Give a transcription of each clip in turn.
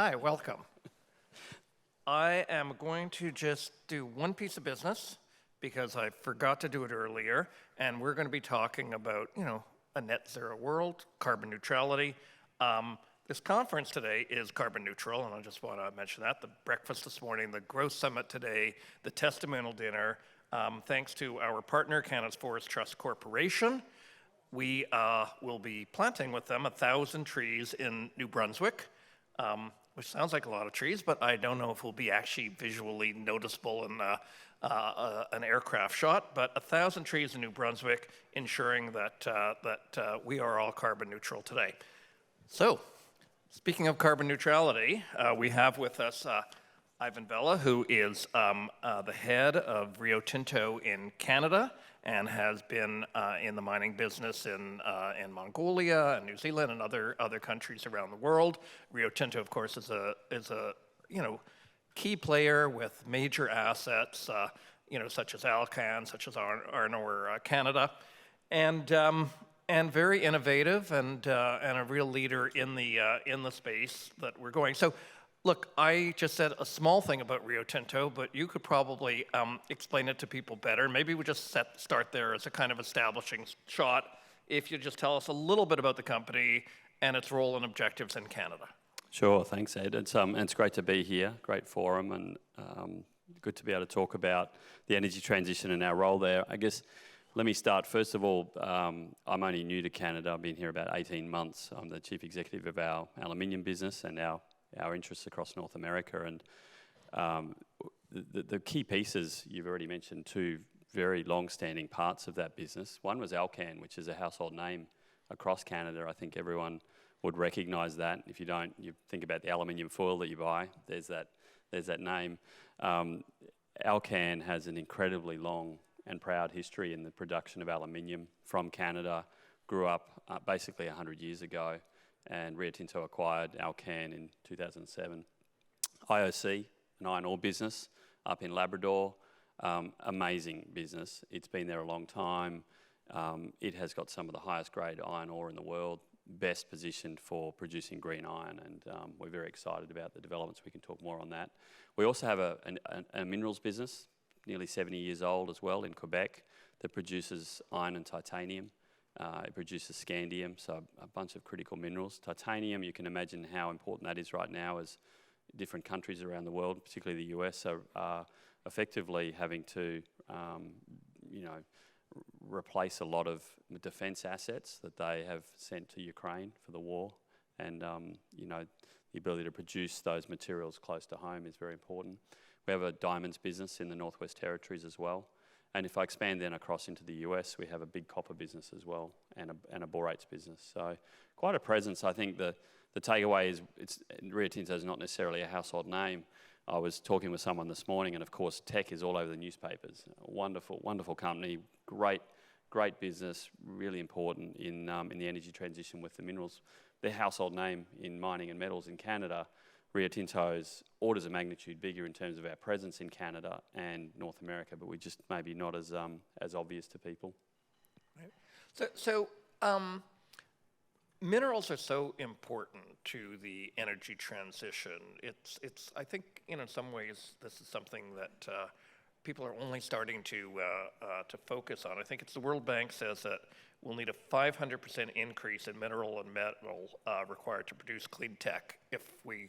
Hi, welcome. I am going to just do one piece of business because I forgot to do it earlier, and we're going to be talking about, a net zero world, carbon neutrality. This conference today is carbon neutral, and I just want to mention that. The breakfast this morning, the growth summit today, the testimonial dinner, thanks to our partner, Canada's Forest Trust Corporation. We will be planting with them 1,000 trees in New Brunswick, which sounds like a lot of trees, but I don't know if it will be actually visually noticeable in an aircraft shot. But 1,000 trees in New Brunswick, ensuring that we are all carbon neutral today. So, speaking of carbon neutrality, we have with us Ivan Vella, who is the head of Rio Tinto in Canada and has been in the mining business in Mongolia and New Zealand and other countries around the world. Rio Tinto, of course, is a key player with major assets, such as Alcan, such as Iron Ore Canada, and very innovative and a real leader in the space that we're going. So, look, I just said a small thing about Rio Tinto, but you could probably explain it to people better. Maybe we just start there as a kind of establishing shot. If you just tell us a little bit about the company and its role and objectives in Canada. Sure, thanks, Ed. It's great to be here, great forum, and good to be able to talk about the energy transition and our role there. I guess, let me start. First of all, I'm only new to Canada. I've been here about 18 months. I'm the chief executive of our aluminium business and our interests across North America. And the key pieces, you've already mentioned two very long-standing parts of that business. One was Alcan, which is a household name across Canada. I think everyone would recognise that. If you don't, you think about the aluminium foil that you buy, there's that name. Alcan has an incredibly long and proud history in the production of aluminium from Canada, grew up basically 100 years ago, and Rio Tinto acquired Alcan in 2007. IOC, an iron ore business up in Labrador, amazing business. It's been there a long time. It has got some of the highest grade iron ore in the world, best positioned for producing green iron, and we're very excited about the developments. We can talk more on that. We also have a minerals business, nearly 70 years old as well, in Quebec, that produces iron and titanium. It produces scandium, so a bunch of critical minerals. Titanium, you can imagine how important that is right now as different countries around the world, particularly the US, are effectively having to replace a lot of defence assets that they have sent to Ukraine for the war. And the ability to produce those materials close to home is very important. We have a diamonds business in the Northwest Territories as well. And if I expand then across into the US, we have a big copper business as well, and a borates business. So quite a presence. I think the takeaway is Rio Tinto is not necessarily a household name. I was talking with someone this morning, and of course tech is all over the newspapers. Wonderful, wonderful company, great business, really important in the energy transition with the minerals. Their household name in mining and metals in Canada. Rio Tinto's orders of magnitude bigger in terms of our presence in Canada and North America, but we just maybe not as obvious to people. Right. So minerals are so important to the energy transition. It's I think in some ways this is something that people are only starting to focus on. I think it's the World Bank says that we'll need a 500% increase in mineral and metal required to produce clean tech if we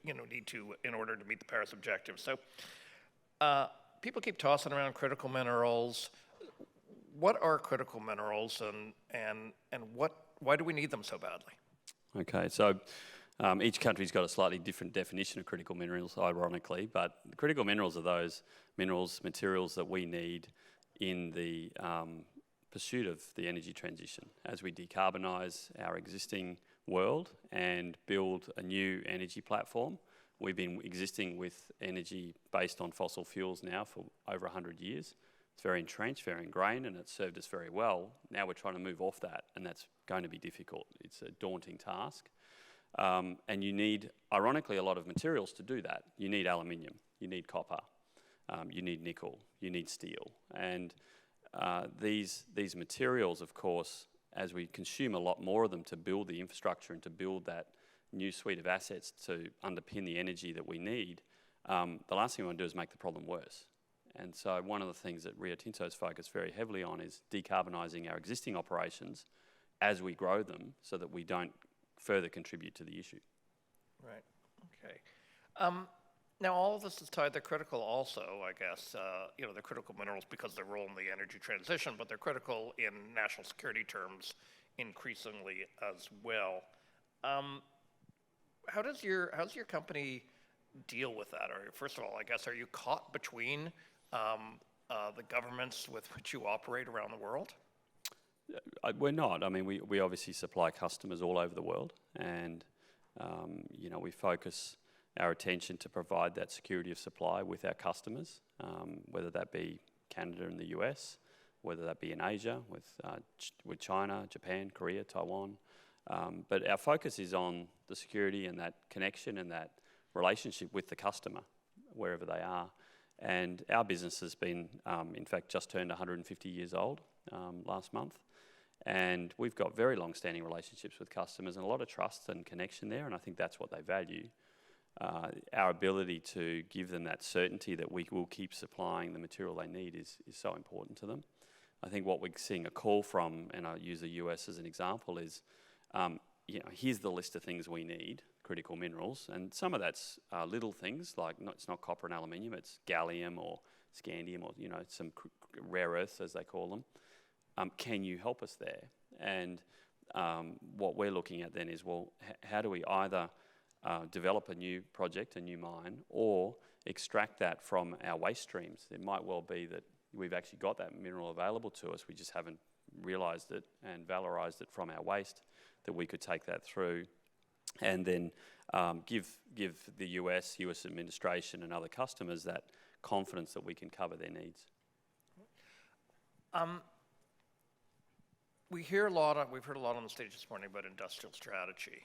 need to in order to meet the Paris objectives. So people keep tossing around critical minerals. What are critical minerals, and why do we need them so badly? Okay, so each country's got a slightly different definition of critical minerals, ironically, but critical minerals are those materials that we need in the pursuit of the energy transition as we decarbonise our existing world and build a new energy platform. We've been existing with energy based on fossil fuels now for over 100 years. It's very entrenched, very ingrained, and it's served us very well. Now we're trying to move off that, and that's going to be difficult. It's a daunting task. And you need, ironically, a lot of materials to do that. You need aluminium, you need copper, you need nickel, you need steel. And these materials, of course, as we consume a lot more of them to build the infrastructure and to build that new suite of assets to underpin the energy that we need, the last thing we want to do is make the problem worse. And so one of the things that Rio Tinto is focused very heavily on is decarbonising our existing operations as we grow them so that we don't further contribute to the issue. Right, okay. Now all of this is tied, they're critical also, I guess, they're critical minerals because of their role in the energy transition, but they're critical in national security terms increasingly as well. How's your company deal with that? Or first of all, I guess, are you caught between the governments with which you operate around the world? We're not. I mean, we obviously supply customers all over the world, and we focus our attention to provide that security of supply with our customers, whether that be Canada and the US, whether that be in Asia with China, Japan, Korea, Taiwan. But our focus is on the security and that connection and that relationship with the customer, wherever they are. And our business has been, in fact, just turned 150 years old last month. And we've got very long-standing relationships with customers and a lot of trust and connection there, and I think that's what they value. Our ability to give them that certainty that we will keep supplying the material they need is so important to them. I think what we're seeing a call from, and I'll use the US as an example, is here's the list of things we need, critical minerals, and some of that's little things like it's not copper and aluminium, it's gallium or scandium or some rare earths as they call them. Can you help us there? And what we're looking at then is, well, how do we either develop a new project, a new mine, or extract that from our waste streams? It might well be that we've actually got that mineral available to us, we just haven't realised it and valorised it from our waste, that we could take that through and then give the US administration and other customers that confidence that we can cover their needs. We've heard a lot on the stage this morning about industrial strategy.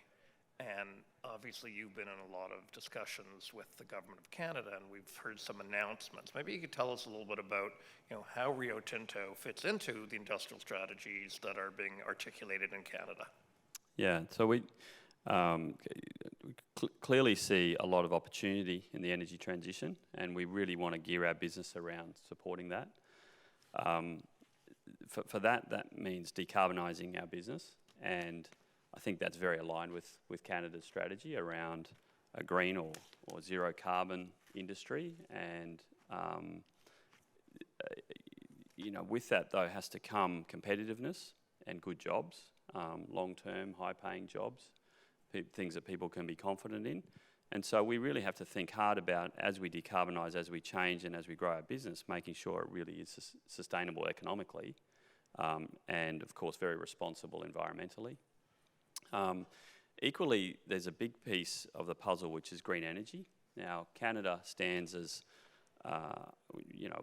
And obviously you've been in a lot of discussions with the Government of Canada, and we've heard some announcements. Maybe you could tell us a little bit about how Rio Tinto fits into the industrial strategies that are being articulated in Canada. Yeah, so we clearly see a lot of opportunity in the energy transition, and we really want to gear our business around supporting that. For that means decarbonising our business, and I think that's very aligned with Canada's strategy around a green or zero carbon industry. And with that though has to come competitiveness and good jobs, long-term, high-paying jobs, things that people can be confident in. And so we really have to think hard about, as we decarbonise, as we change, and as we grow our business, making sure it really is sustainable economically, and of course very responsible environmentally. Equally, there's a big piece of the puzzle which is green energy. Now, Canada stands as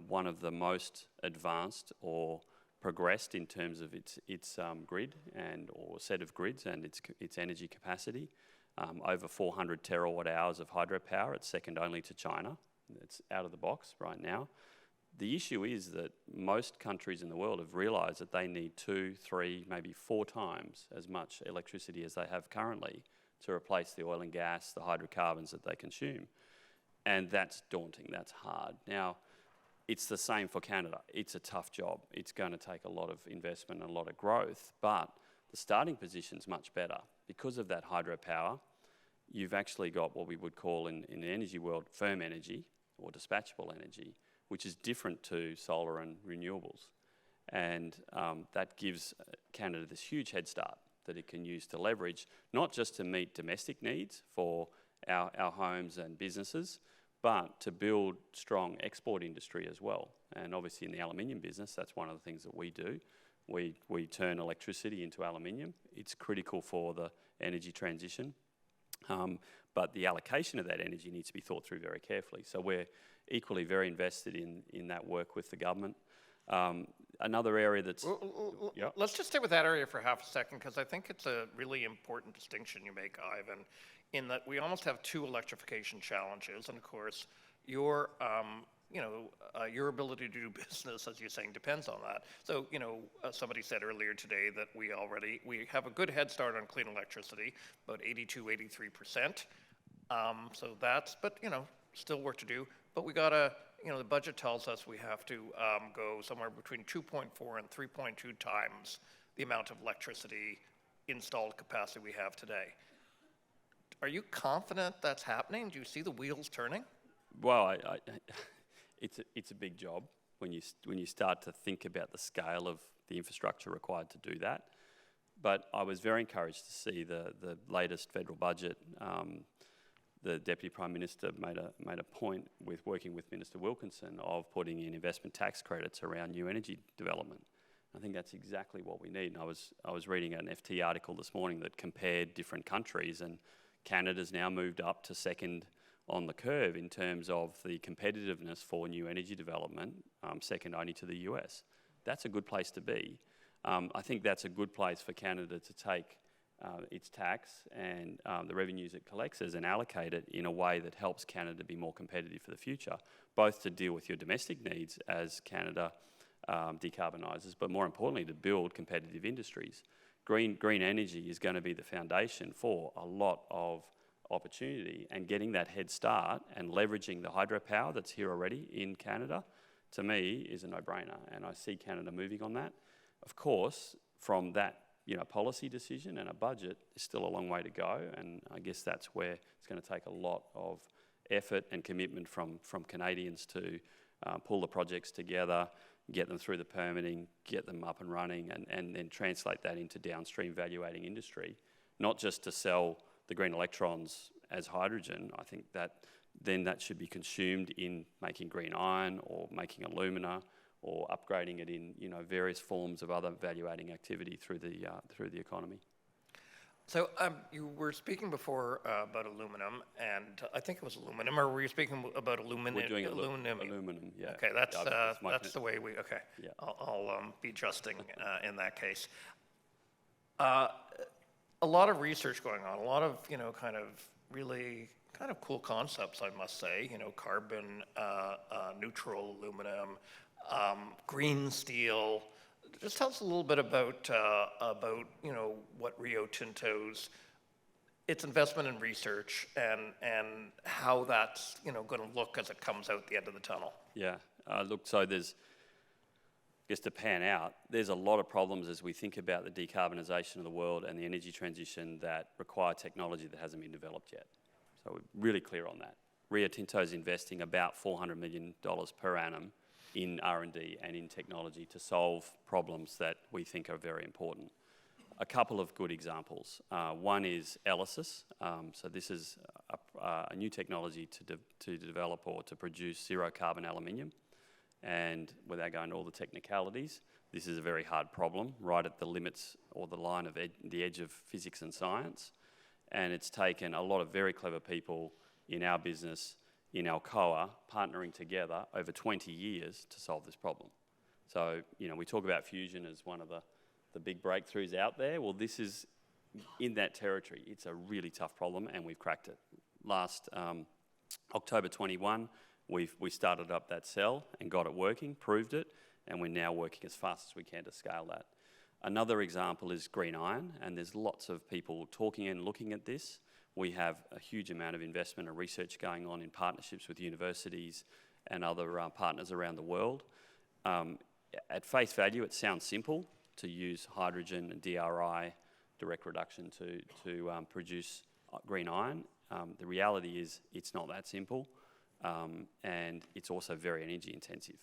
one of the most advanced or progressed in terms of its grid or set of grids and its energy capacity. Over 400 terawatt hours of hydropower. It's second only to China. It's out of the box right now. The issue is that most countries in the world have realised that they need 2, 3, maybe 4 times as much electricity as they have currently to replace the oil and gas, the hydrocarbons that they consume. And that's daunting, that's hard. Now, it's the same for Canada. It's a tough job. It's going to take a lot of investment and a lot of growth, but the starting position's much better. Because of that hydropower, you've actually got what we would call in the energy world firm energy or dispatchable energy, which is different to solar and renewables. And that gives Canada this huge head start that it can use to leverage, not just to meet domestic needs for our homes and businesses, but to build strong export industry as well. And obviously in the aluminium business, that's one of the things that we do. We turn electricity into aluminium. It's critical for the energy transition. But the allocation of that energy needs to be thought through very carefully. So we're equally very invested in that work with the government. Another area that's... Yeah. Let's just stay with that area for half a second, because I think it's a really important distinction you make, Ivan, in that we almost have 2 electrification challenges. And of course, your your ability to do business, as you're saying, depends on that. So, somebody said earlier today that we have a good head start on clean electricity, about 82, 83%. But still work to do. But we gotta, the budget tells us we have to go somewhere between 2.4 and 3.2 times the amount of electricity installed capacity we have today. Are you confident that's happening? Do you see the wheels turning? Well, it's a big job when you start to think about the scale of the infrastructure required to do that. But I was very encouraged to see the latest federal budget. The Deputy Prime Minister made a point with working with Minister Wilkinson of putting in investment tax credits around new energy development. I think that's exactly what we need. And I was reading an FT article this morning that compared different countries, and Canada's now moved up to second on the curve in terms of the competitiveness for new energy development, second only to the US. That's a good place to be. I think that's a good place for Canada to take its tax and the revenues it collects and allocate it in a way that helps Canada be more competitive for the future, both to deal with your domestic needs as Canada decarbonises, but more importantly to build competitive industries. Green energy is going to be the foundation for a lot of opportunity, and getting that head start and leveraging the hydropower that's here already in Canada, to me, is a no-brainer, and I see Canada moving on that. Of course, from that policy decision and a budget is still a long way to go, and I guess that's where it's going to take a lot of effort and commitment from Canadians to pull the projects together, get them through the permitting, get them up and running, and then translate that into downstream value-adding industry, not just to sell the green electrons as hydrogen. I think that then that should be consumed in making green iron or making alumina or upgrading it in various forms of other value-adding activity through the economy. So you were speaking before about aluminum, and I think it was aluminum, or were you speaking about aluminum? We're doing aluminum, yeah. Okay, that's the way we. Okay, yeah. I'll be adjusting in that case. A lot of research going on, a lot of really cool concepts, I must say. Carbon neutral aluminum, green steel. Just tell us a little bit about what Rio Tinto's its investment in research and how that's going to look as it comes out the end of the tunnel. Yeah, look, so there's, I guess to pan out, there's a lot of problems as we think about the decarbonisation of the world and the energy transition that require technology that hasn't been developed yet. So we're really clear on that. Rio Tinto's investing about $400 million per annum in R&D and in technology to solve problems that we think are very important. A couple of good examples. One is ELYSIS. So this is a new technology to develop or to produce zero carbon aluminium. And without going into all the technicalities, this is a very hard problem, right at the limits or the line of the edge of physics and science. And it's taken a lot of very clever people in our business, in Alcoa, partnering together over 20 years to solve this problem. So, we talk about fusion as one of the big breakthroughs out there. Well, this is in that territory. It's a really tough problem, and we've cracked it. Last October 21, we started up that cell and got it working, proved it, and we're now working as fast as we can to scale that. Another example is green iron, and there's lots of people talking and looking at this. We have a huge amount of investment and research going on in partnerships with universities and other partners around the world. At face value, it sounds simple to use hydrogen and DRI, direct reduction, to produce green iron. The reality is it's not that simple, and it's also very energy intensive.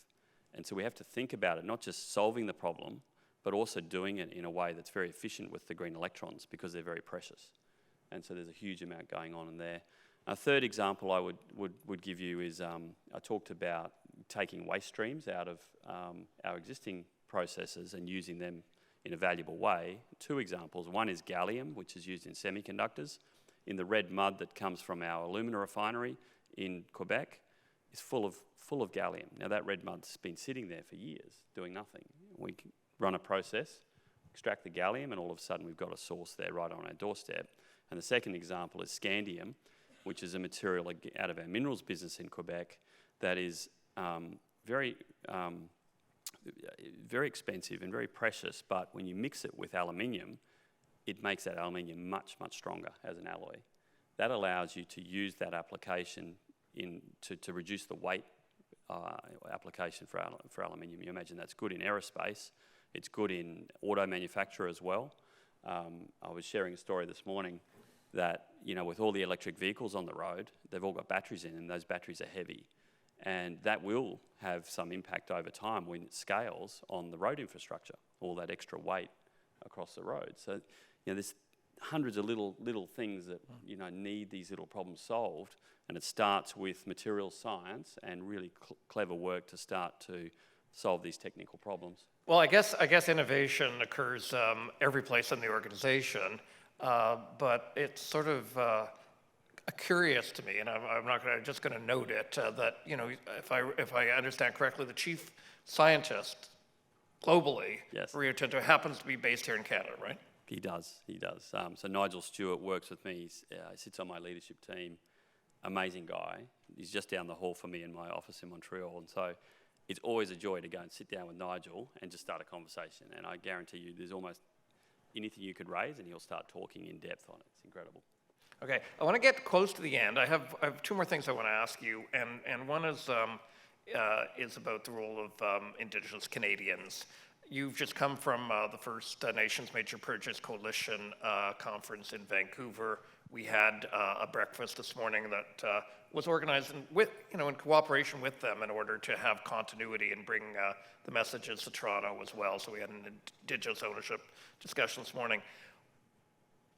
And so we have to think about it, not just solving the problem, but also doing it in a way that's very efficient with the green electrons, because they're very precious. And so there's a huge amount going on in there. A third example I would give you is I talked about taking waste streams out of our existing processes and using them in a valuable way. Two examples. One is gallium, which is used in semiconductors. In the red mud that comes from our alumina refinery in Quebec is full of gallium. Now that red mud's been sitting there for years doing nothing. We run a process, extract the gallium, and all of a sudden we've got a source there right on our doorstep. And the second example is scandium, which is a material out of our minerals business in Quebec that is very, very expensive and very precious, but when you mix it with aluminium, it makes that aluminium much, much stronger as an alloy. That allows you to use that application to reduce the weight application for aluminium. You imagine that's good in aerospace. It's good in auto manufacture as well. I was sharing a story this morning that, with all the electric vehicles on the road, they've all got batteries in, and those batteries are heavy. And that will have some impact over time when it scales on the road infrastructure, all that extra weight across the road. So, there's hundreds of little things that, need these little problems solved. And it starts with material science and really clever work to start to solve these technical problems. Well, I guess innovation occurs every place in the organization, but it's sort of curious to me, and I'm not just going to note it, that, if I understand correctly, the chief scientist globally, Yes. Rio Tinto, happens to be based here in Canada, right? He does. So Nigel Stewart works with me. He sits on my leadership team. Amazing guy. He's just down the hall from me in my office in Montreal. And so it's always a joy to go and sit down with Nigel and just start a conversation. And I guarantee you there's almost anything you could raise and he'll start talking in depth on it. It's incredible. Okay, I want to get close to the end. I have two more things I want to ask you, and one is about the role of Indigenous Canadians. You've just come from the First Nations Major Purchase Coalition conference in Vancouver. We had a breakfast this morning that was organized in cooperation with them in order to have continuity and bring the messages to Toronto as well. So we had an Indigenous ownership discussion this morning.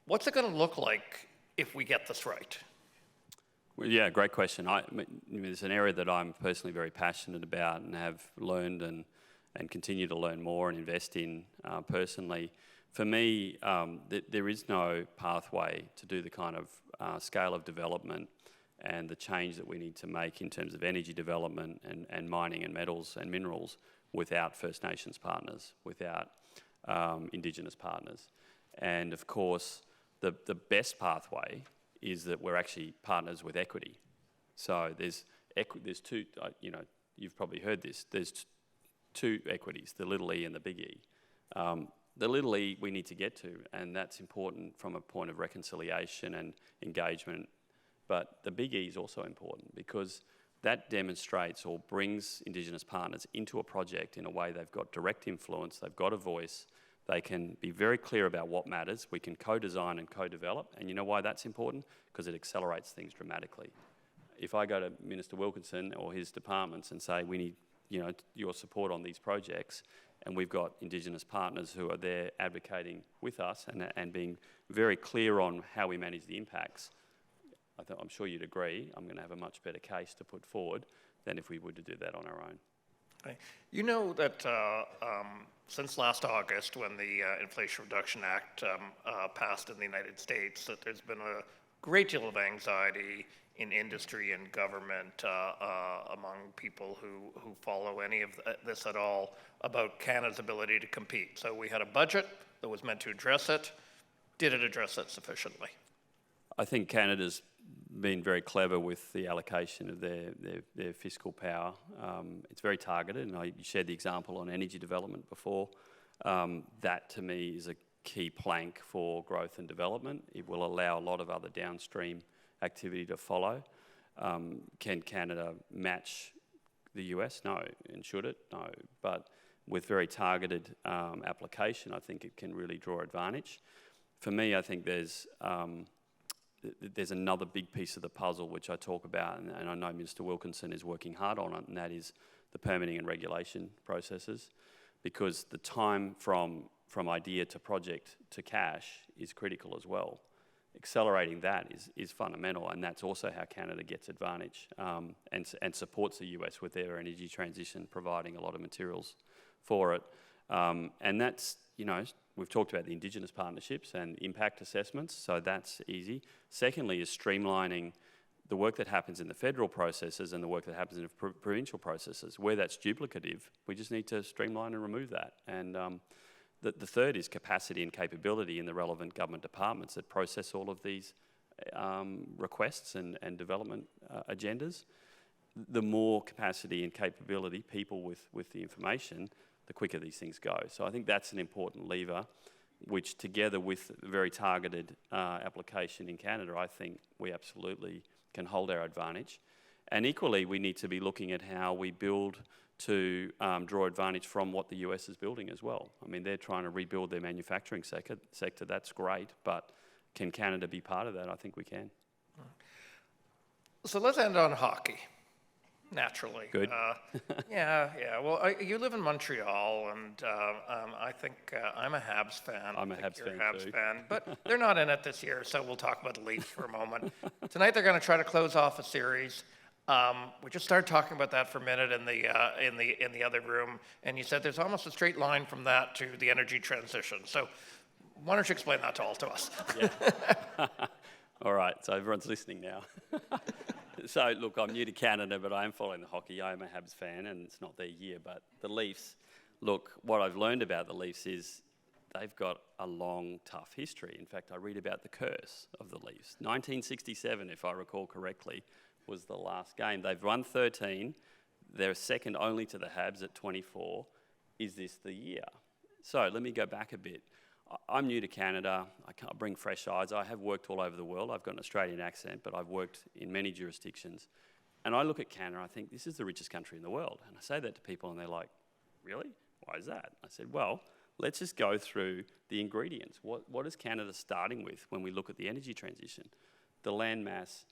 What's it going to look like if we get this right? Well, yeah, great question. It's an area that I'm personally very passionate about and have learned and continue to learn more and invest in personally. For me, there is no pathway to do the kind of scale of development and the change that we need to make in terms of energy development and mining and metals and minerals without First Nations partners, without Indigenous partners. And of course, the best pathway is that we're actually partners with equity. So there's two, you've probably heard this, there's two equities, the little e and the big E. The little e we need to get to, and that's important from a point of reconciliation and engagement. But the big E is also important because that demonstrates or brings Indigenous partners into a project in a way they've got direct influence, they've got a voice, they can be very clear about what matters, we can co-design and co-develop, and you know why that's important? Because it accelerates things dramatically. If I go to Minister Wilkinson or his departments and say, we need your support on these projects, and we've got Indigenous partners who are there advocating with us and being very clear on how we manage the impacts, I'm sure you'd agree, I'm going to have a much better case to put forward than if we were to do that on our own. Okay. You know that since last August, when the Inflation Reduction Act passed in the United States, that there's been a great deal of anxiety in industry and government among people who follow any of this at all about Canada's ability to compete. So we had a budget that was meant to address it. Did it address it sufficiently? I think Canada's been very clever with the allocation of their fiscal power. It's very targeted, and you shared the example on energy development before. That to me is a key plank for growth and development. It will allow a lot of other downstream activity to follow. Can Canada match the US? No. And should it? No. But with very targeted application, I think it can really draw advantage. For me, I think there's another big piece of the puzzle which I talk about, and I know Minister Wilkinson is working hard on it, and that is the permitting and regulation processes, because the time from idea to project to cash is critical as well. Accelerating that is fundamental, and that's also how Canada gets advantage and supports the US with their energy transition, providing a lot of materials for it. And that's, we've talked about the Indigenous partnerships and impact assessments, so that's easy. Secondly is streamlining the work that happens in the federal processes and the work that happens in the provincial processes. Where that's duplicative, we just need to streamline and remove that. And the third is capacity and capability in the relevant government departments that process all of these requests and development agendas. the more capacity and capability, people with the information, the quicker these things go. So I think that's an important lever, which together with very targeted application in Canada, I think we absolutely can hold our advantage. And equally, we need to be looking at how we build to draw advantage from what the US is building as well. I mean, they're trying to rebuild their manufacturing sector. That's great, but can Canada be part of that? I think we can. So let's end on hockey, naturally. Good. Yeah. Well, you live in Montreal, and I think I'm a Habs fan. I'm a I think Habs you're fan a Habs too. fan, but they're not in it this year, so we'll talk about the Leafs for a moment. Tonight they're going to try to close off a series. We just started talking about that for a minute in the other room, and you said there's almost a straight line from that to the energy transition. So why don't you explain that all to us? Yeah. All right, so everyone's listening now. So look, I'm new to Canada, but I am following the hockey. I am a Habs fan, and it's not their year. But the Leafs, look, what I've learned about the Leafs is they've got a long, tough history. In fact, I read about the curse of the Leafs. 1967, if I recall correctly, was the last game. They've won 13. They're second only to the Habs at 24. Is this the year? So let me go back a bit. I'm new to Canada. I can't bring fresh eyes. I have worked all over the world. I've got an Australian accent, but I've worked in many jurisdictions. And I look at Canada, I think this is the richest country in the world. And I say that to people and they're like, really? Why is that? I said, well, let's just go through the ingredients. What is Canada starting with when we look at the energy transition? The land mass,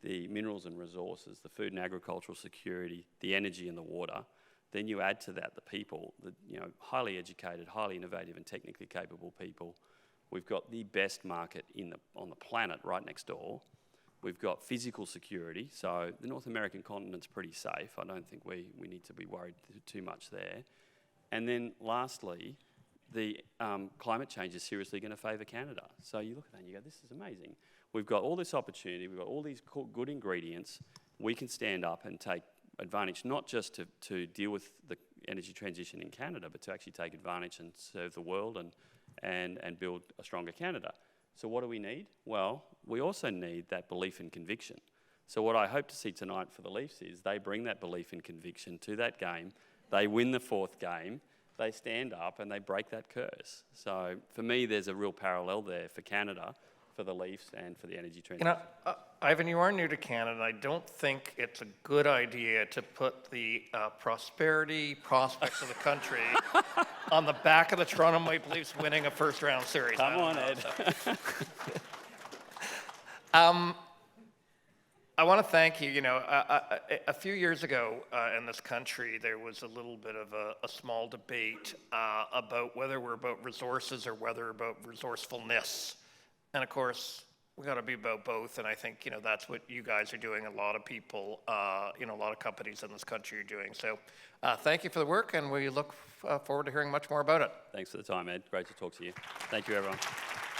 the minerals and resources, the food and agricultural security, the energy and the water. Then you add to that the people, the highly educated, highly innovative and technically capable people. We've got the best market on the planet right next door. We've got physical security, so the North American continent's pretty safe. I don't think we need to be worried too much there. And then lastly, the climate change is seriously going to favour Canada. So you look at that and you go, this is amazing. We've got all this opportunity, we've got all these good ingredients. We can stand up and take advantage, not just to deal with the energy transition in Canada, but to actually take advantage and serve the world and build a stronger Canada. So what do we need? Well, we also need that belief and conviction. So what I hope to see tonight for the Leafs is they bring that belief and conviction to that game. They win the fourth game. They stand up and they break that curse. So for me, there's a real parallel there for Canada, for the Leafs and for the energy transition. Ivan, you are new to Canada. I don't think it's a good idea to put the prosperity prospects of the country on the back of the Toronto Maple Leafs winning a first-round series. Come on, Ed. I want to thank you. A few years ago in this country, there was a little bit of a small debate about whether we're about resources or whether we're about resourcefulness. And of course, we got to be about both. And I think, that's what you guys are doing. A lot of people, a lot of companies in this country are doing. So thank you for the work, and we look forward to hearing much more about it. Thanks for the time, Ed. Great to talk to you. Thank you, everyone.